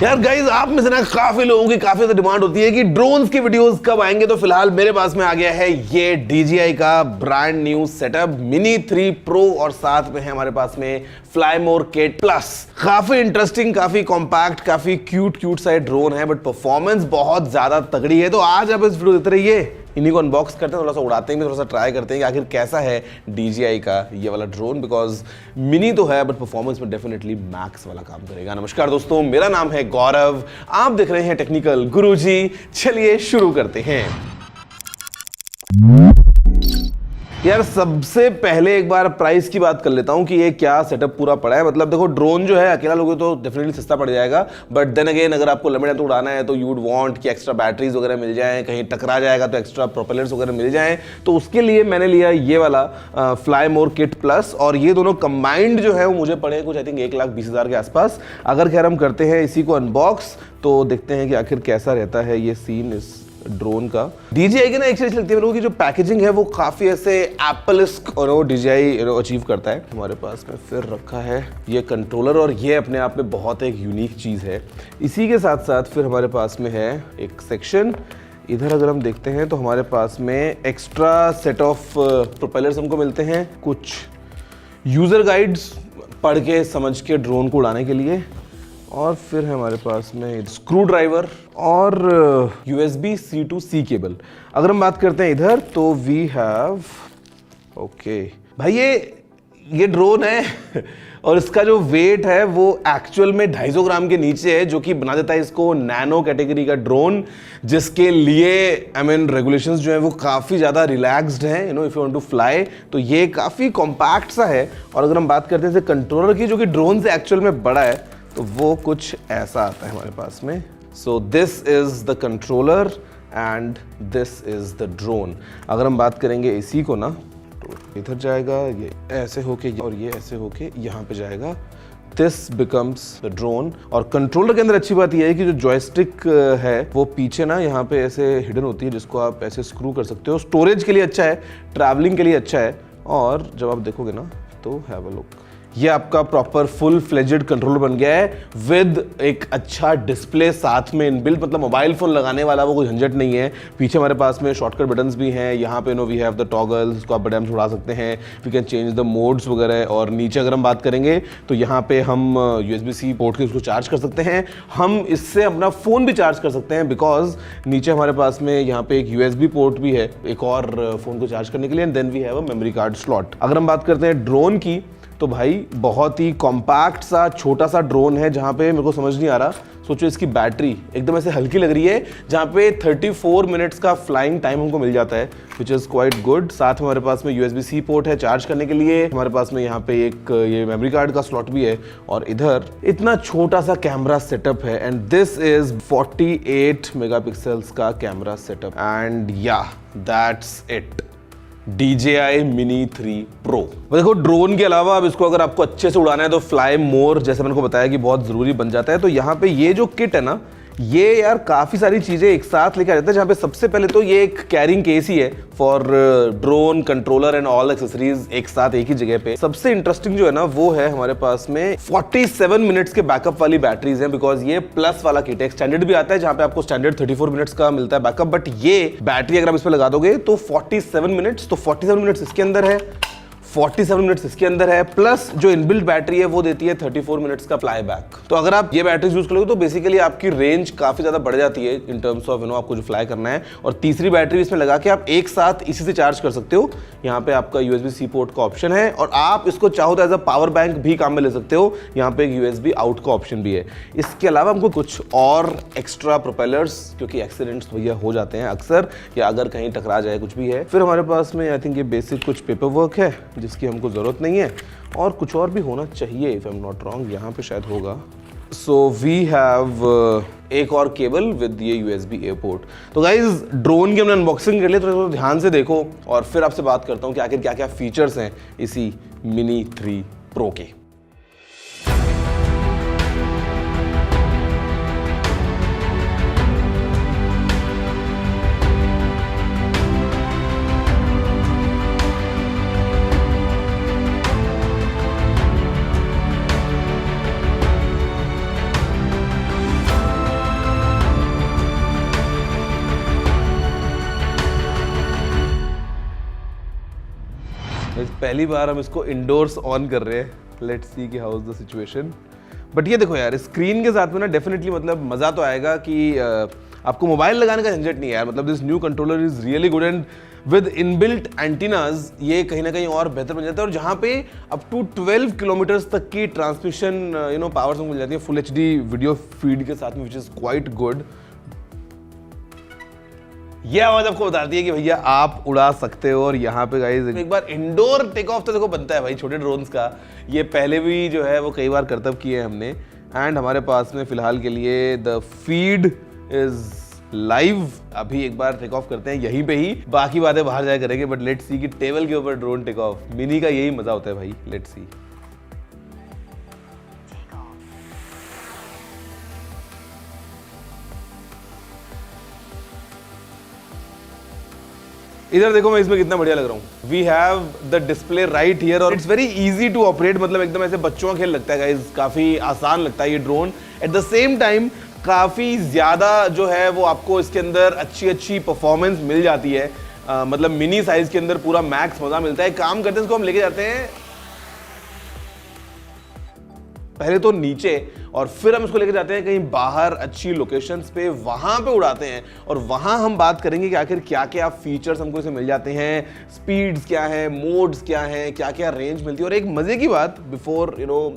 यार गाइस, आप में से ना काफी लोगों की काफी ज्यादा डिमांड होती है कि ड्रोन्स की वीडियोस कब आएंगे। तो फिलहाल मेरे पास में आ गया है ये DJI का brand new setup mini 3 pro और साथ में है हमारे पास में फ्लाईमोर किट प्लस। काफी इंटरेस्टिंग, काफी कॉम्पैक्ट, काफी क्यूट सा ड्रोन है, बट परफॉर्मेंस बहुत ज्यादा तगड़ी है। तो आज आप इस वीडियो देखते रहिए, इन्हीं को अनबॉक्स करते हैं, थोड़ा सा उड़ाते हैं, थोड़ा सा ट्राई करते हैं कि आखिर कैसा है DJI का ये वाला ड्रोन। बिकॉज मिनी तो है बट परफॉर्मेंस में डेफिनेटली मैक्स वाला काम करेगा। नमस्कार दोस्तों, मेरा नाम है गौरव, आप देख रहे हैं टेक्निकल गुरुजी। चलिए शुरू करते हैं। यार सबसे पहले एक बार प्राइस की बात कर लेता हूं कि ये क्या सेटअप पूरा पड़ा है। मतलब देखो, ड्रोन जो है अकेला लोगे तो डेफिनेटली सस्ता पड़ जाएगा, बट देन अगेन अगर आपको लंबे टाइम तक उड़ाना है तो यू वुड वांट कि एक्स्ट्रा बैटरीज वगैरह मिल जाएं, कहीं टकरा जाएगा तो एक्स्ट्रा प्रोपेलर्स वगैरह मिल जाएं। तो उसके लिए मैंने लिया ये वाला फ्लाईमोर किट प्लस, और ये दोनों कंबाइंड जो है वो मुझे पड़े कुछ आई थिंक 1,20,000 के आसपास। अगर खैर हम करते हैं इसी को अनबॉक्स तो देखते हैं कि आखिर कैसा रहता है ये सीन इस ड्रोन का। DJI की ना एक चीज लगती है मेरे को कि जो पैकेजिंग है वो काफी ऐसे एप्पलिस्क और DJI अचीव करता है। हमारे पास में फिर रखा है ये कंट्रोलर, और ये अपने आप में बहुत एक यूनिक चीज है। इसी के साथ साथ फिर हमारे पास में है एक सेक्शन। इधर अगर हम देखते हैं तो हमारे पास में एक्स्ट्रा सेट ऑफ प्रोपेलर्स हमको मिलते हैं, कुछ यूजर गाइड्स पढ़ के समझ के ड्रोन को उड़ाने के लिए, और फिर है हमारे पास में स्क्रू ड्राइवर और USB C to C cable. अगर हम बात करते हैं इधर तो वी हैव ओके भाई, ये ड्रोन है और इसका जो वेट है वो एक्चुअल में 250 ग्राम के नीचे है, जो कि बना देता है इसको नैनो कैटेगरी का ड्रोन, जिसके लिए रेगुलेशंस जो है वो काफ़ी ज़्यादा रिलैक्स्ड हैं। If you want to fly तो ये काफ़ी कॉम्पैक्ट सा है। और अगर हम बात करते हैं कंट्रोलर की, जो कि ड्रोन से एक्चुअल में बड़ा है, तो वो कुछ ऐसा आता है हमारे पास में। So this is the controller and this is the drone. अगर हम बात करेंगे इसी को ना, तो इधर जाएगा, ये ऐसे होके और ये ऐसे होके यहाँ पे जाएगा। This becomes the drone. और कंट्रोलर के अंदर अच्छी बात यह है कि जो जॉयस्टिक है वो पीछे ना यहाँ पे ऐसे हिडन होती है, जिसको आप ऐसे स्क्रू कर सकते हो। स्टोरेज के लिए अच्छा है, ट्रैवलिंग के लिए अच्छा है। और जब आप देखोगे ना तो हैव अ लुक, ये आपका प्रॉपर फुल फ्लेजेड कंट्रोलर बन गया है विद एक अच्छा डिस्प्ले साथ में इनबिल्ट। मतलब मोबाइल फोन लगाने वाला वो कोई झंझट नहीं है। पीछे हमारे पास में शॉर्टकट बटन्स भी हैं। यहाँ पे वी हैव द टॉगल्स, इसको आप बटन उड़ा सकते हैं। We can change the modes वगैरह। और नीचे अगर हम बात करेंगे तो यहाँ पे हम USB-C पोर्ट के उसको चार्ज कर सकते हैं। हम इससे अपना फ़ोन भी चार्ज कर सकते हैं, बिकॉज नीचे हमारे पास में यहाँ पे एक USB पोर्ट भी है एक और फ़ोन को चार्ज करने के लिए। And then we have a memory card slot. अगर हम बात करते हैं ड्रोन की, तो भाई बहुत ही कॉम्पैक्ट सा छोटा सा ड्रोन है, जहाँ पे मेरे को समझ नहीं आ रहा। सोचो इसकी बैटरी एकदम ऐसे हल्की लग रही है, जहाँ पे 34 मिनट्स का फ्लाइंग टाइम हमको मिल जाता है, विच इज़ क्वाइट गुड। साथ में हमारे पास में USB-C पोर्ट है चार्ज करने के लिए। हमारे पास में यहाँ पे एक ये मेमोरी कार्ड का स्लॉट भी है, और इधर इतना छोटा सा कैमरा सेटअप है। एंड दिस इज 48 मेगापिक्सल्स का कैमरा सेटअप। एंड या that's it, DJI Mini 3 Pro। देखो, ड्रोन के अलावा अब इसको अगर आपको अच्छे से उड़ाना है तो फ्लाई मोर, जैसे मैंने को बताया कि बहुत जरूरी बन जाता है। तो यहाँ पे ये जो किट है ना, ये यार काफ़ी सारी चीज़ें एक साथ लेकर आता है। जहाँ पे सबसे पहले तो ये एक कैरिंग केस ही है for drone, controller and all accessories एक साथ एक ही जगह पे। सबसे इंटरेस्टिंग जो है ना वो है हमारे पास में 47 मिनट्स के बैकअप वाली बैटरीज हैं, बिकॉज ये प्लस वाला किट है। स्टैंडर्ड भी आता है जहाँ पे आपको स्टैंडर्ड 34 मिनट्स का मिलता है बैकअप, बट ये बैटरी अगर आप इस पर लगा दोगे तो 47 मिनट्स, तो 47 मिनट्स इसके अंदर है, 47 मिनट्स इसके अंदर है, प्लस जो इनबिल्ट बैटरी है वो देती है 34 मिनट्स का फ्लाई बैक। तो अगर आप ये बैटरीज यूज करोगे तो बेसिकली आपकी रेंज काफी ज्यादा बढ़ जाती है इन टर्म्स ऑफ आपको जो फ्लाई करना है। और तीसरी बैटरी इसमें लगा के आप एक साथ इसी से चार्ज कर सकते हो। यहाँ पे आपका USB-C पोर्ट का ऑप्शन है, और आप इसको चाहो तो एज अ पावर बैंक भी काम में ले सकते हो। यहाँ पे एक USB आउट का ऑप्शन भी है। इसके अलावा हमको कुछ और एक्स्ट्रा प्रोपेलर्स, क्योंकि एक्सीडेंट्स भैया हो जाते हैं अक्सर, या अगर कहीं टकरा जाए कुछ भी है। फिर हमारे पास में आई थिंक ये बेसिक कुछ पेपर वर्क है जिसकी हमको ज़रूरत नहीं है, और कुछ और भी होना चाहिए if I am not wrong, यहाँ पे शायद होगा। सो वी हैव एक और केबल विद ये USB-A पोर्ट। तो गाइज, ड्रोन की हमने अनबॉक्सिंग कर लिया, तो ध्यान से देखो और फिर आपसे बात करता हूँ कि आखिर क्या क्या फीचर्स हैं इसी Mini 3 Pro के। पहली बार हम इसको इंडोर्स ऑन कर रहे हैं, लेट्स सी कि how is the situation. But ये देखो यार, स्क्रीन के साथ में ना डेफिनेटली मतलब मज़ा तो आएगा कि आपको मोबाइल लगाने का झंझट नहीं है यार। मतलब this new controller is really good and with inbuilt antennas ये कहीं ना कहीं और बेहतर बन जाता है। और जहाँ पे अप टू 12 किलोमीटर्स तक की ट्रांसमिशन पावर मिल जाती है फुल एचडी वीडियो फीड के साथ में, विच इज क्वाइट गुड। ये आवाज आपको बताती है कि भैया आप उड़ा सकते हो। और यहाँ पे गाइस एक बार इंडोर टेक ऑफ तो देखो बनता है भाई छोटे ड्रोन्स का। ये पहले भी जो है वो कई बार करतब किए हैं हमने। एंड हमारे पास में फिलहाल के लिए द फीड इज लाइव। अभी एक बार टेक ऑफ करते हैं यहीं पे ही, बाकी बातें बाहर जाए करेंगे। बट लेट्स सी कि टेबल के ऊपर ड्रोन टेक ऑफ, मिनी का यही मजा होता है भाई। Let's see. इधर देखो मैं इसमें कितना बढ़िया लग रहा हूँ। We have the display right here और it's very easy to operate. मतलब एकदम ऐसे बच्चों का खेल लगता है गाइस, काफी आसान लगता है ये drone. At the same time काफी ज्यादा जो है वो आपको इसके अंदर अच्छी परफॉर्मेंस मिल जाती है। मतलब मिनी साइज के अंदर पूरा मैक्स मजा मिलता है। काम करते हैं इसको हम लेके जाते हैं पहले तो नीचे, और फिर हम इसको लेके जाते हैं कहीं बाहर अच्छी लोकेशंस पे, वहां पे उड़ाते हैं। और वहां हम बात करेंगे कि आखिर क्या क्या फीचर्स हमको इसे मिल जाते हैं, स्पीड्स क्या है, मोड्स क्या है, क्या क्या रेंज मिलती है। और एक मजे की बात, बिफोर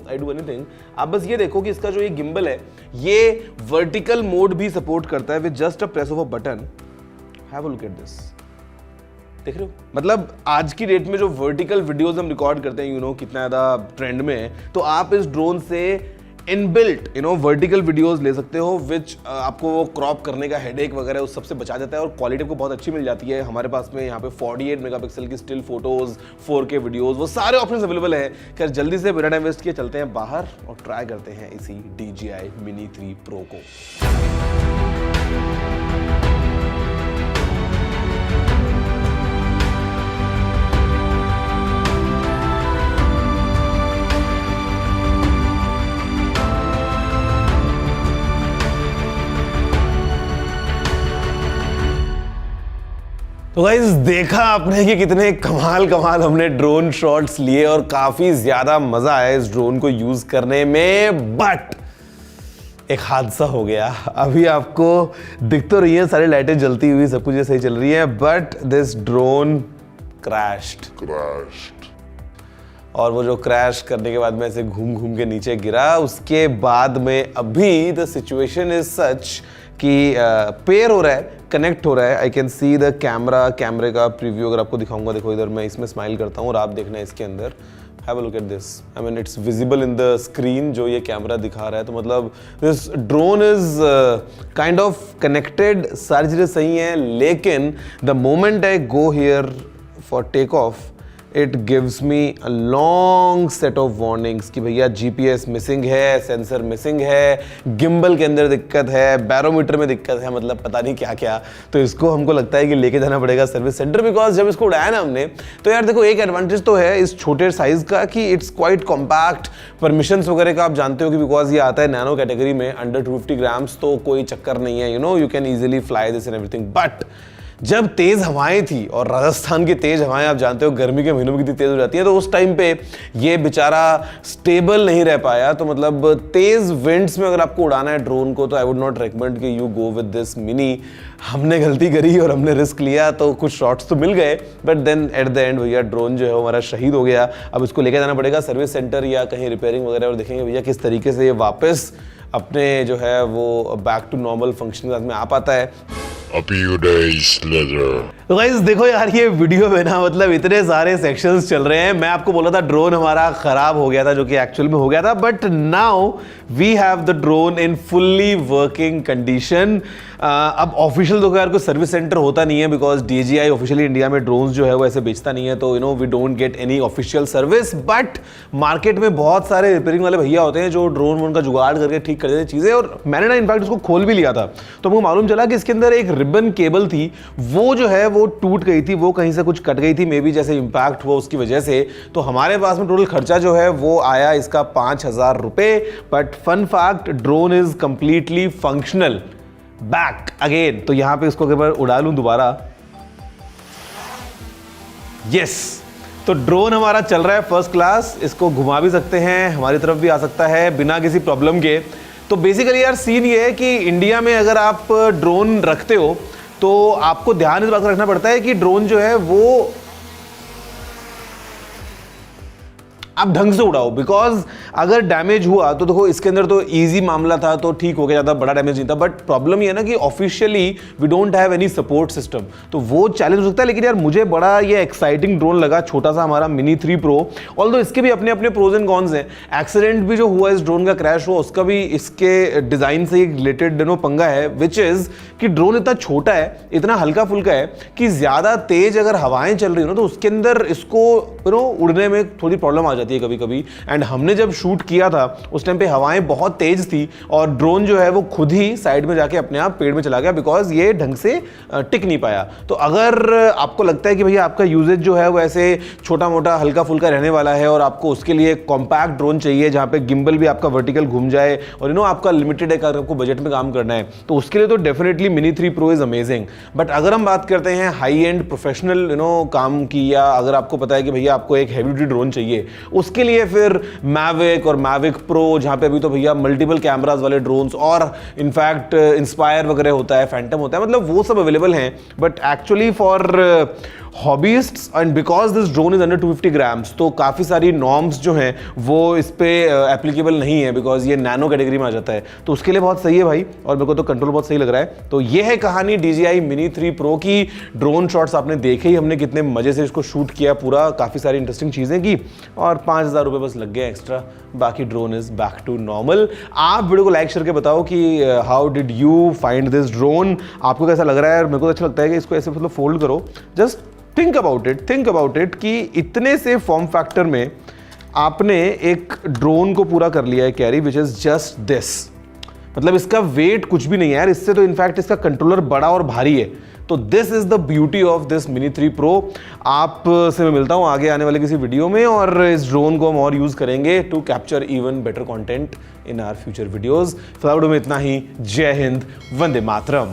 आई डू एनीथिंग, आप बस ये देखो कि इसका जो ये गिम्बल है ये वर्टिकल मोड भी सपोर्ट करता है with just a press of a button. Have a look at this, देख रहे हो? मतलब आज की डेट में जो वर्टिकल वीडियोस हम रिकॉर्ड करते हैं कितना ज़्यादा ट्रेंड में है, तो आप इस ड्रोन से इनबिल्ट वर्टिकल वीडियोस ले सकते हो, विच आपको वो क्रॉप करने का हेडेक वगैरह उस सबसे बचा देता है। और क्वालिटी को बहुत अच्छी मिल जाती है। हमारे पास में यहाँ पे 48 मेगापिक्सल की स्टिल फोटोज, 4K वीडियोस, वो सारे ऑप्शंस अवेलेबल है। खैर जल्दी से बिना टाइम वेस्ट किए चलते हैं बाहर और ट्राई करते हैं इसी DJI Mini 3 Pro को। तो गाइस देखा आपने कि कितने कमाल हमने ड्रोन शॉट्स लिए और काफी ज्यादा मजा आया इस ड्रोन को यूज करने में। बट एक हादसा हो गया। अभी आपको दिख तो रही है सारी लाइटें जलती हुई, सब कुछ सही चल रही है, बट दिस ड्रोन क्रैश्ड। और वो जो क्रैश करने के बाद में ऐसे घूम के नीचे गिरा, उसके बाद में अभी द सिचुएशन इज सच कि पेयर हो रहा है, कनेक्ट हो रहा है। आई कैन सी द कैमरे का प्रीव्यू अगर आपको दिखाऊंगा। देखो इधर मैं इसमें स्माइल करता हूँ और आप देखना है इसके अंदर। Have a look at this. I mean it's visible in the screen जो ये कैमरा दिखा रहा है। तो मतलब this drone is kind of connected, सारी चीजें सही हैं, लेकिन the moment I go here for take off it gives me a long set of warnings कि भैया GPS मिसिंग है, सेंसर मिसिंग है, गिम्बल के अंदर दिक्कत है, बैरोमीटर में दिक्कत है, मतलब पता नहीं क्या क्या। तो इसको हमको लगता है कि लेके जाना पड़ेगा सर्विस सेंटर, बिकॉज जब इसको उड़ाया ना हमने तो यार देखो एक एडवांटेज तो है इस छोटे साइज का कि इट्स क्वाइट कॉम्पैक्ट। परमिशंस वगैरह का आप जानते हो कि बिकॉज ये आता है नैनो कैटेगरी में, अंडर 250 ग्राम्स, तो कोई चक्कर नहीं है, you can easily fly this and everything. But जब तेज हवाएं थी, और राजस्थान की तेज हवाएं आप जानते हो गर्मी के महीनों में कितनी तेज हो जाती है, तो उस टाइम पे ये बेचारा स्टेबल नहीं रह पाया। तो मतलब तेज विंड्स में अगर आपको उड़ाना है ड्रोन को तो आई वुड नॉट रिकमेंड कि you go with this mini. हमने गलती करी और हमने रिस्क लिया, तो कुछ शॉट्स तो मिल गए, but then at the end भैया ड्रोन जो है हमारा शहीद हो गया। अब इसको लेके जाना पड़ेगा सर्विस सेंटर या कहीं रिपेयरिंग वगैरह, और देखेंगे भैया किस तरीके से ये वापस अपने जो है वो बैक टू नॉर्मल फंक्शन के साथ में आ पाता है। A few days later. तो गाइस देखो यार ये वीडियो में ना मतलब इतने सारे सेक्शंस चल रहे हैं। मैं आपको बोला था ड्रोन हमारा खराब हो गया था, जो कि एक्चुअल में हो गया था, but now we have the drone in fully working condition. अब ऑफिशियल तो यार कोई सर्विस सेंटर होता नहीं है, बिकॉज DJI ऑफिशियली इंडिया में ड्रोन्स जो है वो ऐसे बेचता नहीं है, तो we don't get any official service. But market में बहुत सारे रिपेयरिंग वाले भैया होते हैं जो ड्रोन वोन का जुगाड़ करके ठीक कर देते हैं चीजें। और मैंने ना इनफैक्ट इसको खोल भी लिया था, तो हमको मालूम चला कि इसके अंदर एक रिबन केबल थी, वो जो है वो टूट गई थी, वो कहीं से कुछ कट गई थी, मे बी जैसे इंपैक्ट हुआ उसकी वजह से। तो हमारे पास में टोटल खर्चा जो है वो आया इसका 5,000 रुपए। But fun fact, drone is completely functional back again. तो यहां पे इसको अगर उड़ा लूं दोबारा, यस तो ड्रोन हमारा चल रहा है फर्स्ट क्लास, इसको घुमा भी सकते हैं, हमारी तरफ भी आ सकता है बिना किसी प्रॉब्लम के। तो बेसिकली यार सीन ये है कि इंडिया में अगर आप ड्रोन रखते हो तो आपको ध्यान इस बात का रखना पड़ता है कि ड्रोन जो है वो आप ढंग से उड़ाओ, बिकॉज अगर डैमेज हुआ तो देखो इसके अंदर तो इजी मामला था तो ठीक हो गया, ज़्यादा बड़ा डैमेज नहीं था। बट प्रॉब्लम ये है ना कि officially we don't have any support system, तो वो चैलेंज हो सकता है। लेकिन यार मुझे बड़ा ये एक्साइटिंग ड्रोन लगा, छोटा सा हमारा मिनी 3 प्रो। ऑल्दो इसके भी अपने अपने प्रोज एंड कॉन्स हैं। एक्सीडेंट भी जो हुआ इस ड्रोन का, क्रैश हुआ, उसका भी इसके डिजाइन से रिलेटेड पंगा है, विच इज कि ड्रोन इतना छोटा है, इतना हल्का फुल्का है कि ज्यादा तेज अगर हवाएं चल रही हो ना तो उसके अंदर इसको उड़ने में थोड़ी प्रॉब्लम आ जाती है कभी कभी। एंड हमने जब शूट किया था उस टाइम पे हवाएं बहुत तेज थी और ड्रोन जो है वो खुद ही साइड में जाके अपने आप पेड़ में चला गया, बिकॉज ये ढंग से टिक नहीं पाया। तो अगर आपको लगता है कि भैया आपका यूजेज जो है वो ऐसे छोटा मोटा हल्का फुल्का रहने वाला है और आपको उसके लिए कॉम्पैक्ट ड्रोन चाहिए जहां पे गिम्बल भी आपका वर्टिकल घूम जाए और आपका लिमिटेड है, अगर आपको बजट में काम करना है तो उसके लिए तो definitely mini 3 pro is amazing. But अगर हम बात करते हैं हाई एंड प्रोफेशनल काम की, या अगर आपको पता है कि भैया आपको एक हैवी ड्यूटी ड्रोन चाहिए, उसके लिए फिर मैविक और मैविक प्रो, जहां पे अभी तो भैया मल्टीपल कैमरास वाले ड्रोन्स और इनफैक्ट इंस्पायर वगैरह होता है, फैंटम होता है, मतलब वो सब अवेलेबल हैं। But actually for hobbyists and because this drone is under 250 grams तो काफ़ी सारी नॉर्म्स जो हैं वो इस पे एप्लीकेबल नहीं है, बिकॉज ये नैनो कैटेगरी में आ जाता है। तो उसके लिए बहुत सही है भाई, और मेरे को तो कंट्रोल बहुत सही लग रहा है। तो ये है कहानी DJI मिनी 3 प्रो की। ड्रोन शॉट्स आपने देखे ही, हमने कितने मजे से इसको शूट किया पूरा, काफ़ी सारी इंटरेस्टिंग चीज़ें की, और 5000 रुपये बस लग गए एक्स्ट्रा, बाकी drone is back to normal. आप वीडियो को लाइक करके बताओ कि how did you find this drone, आपको कैसा लग रहा है। मेरे को तो अच्छा लगता है कि इसको ऐसे मतलब फोल्ड करो, जस्ट थिंक अबाउट इट कि इतने से फॉर्म फैक्टर में आपने एक ड्रोन को पूरा कर लिया है carry, which is just this. मतलब इसका वेट कुछ भी नहीं है यार, इससे तो इनफैक्ट इसका कंट्रोलर बड़ा और भारी है। तो this is the beauty of this mini 3 pro. आप से मैं मिलता हूं आगे आने वाले किसी वीडियो में, और इस ड्रोन को हम और यूज करेंगे to capture even better content in our future videos. फिलहाल में इतना ही। जय हिंद, वंदे मातरम।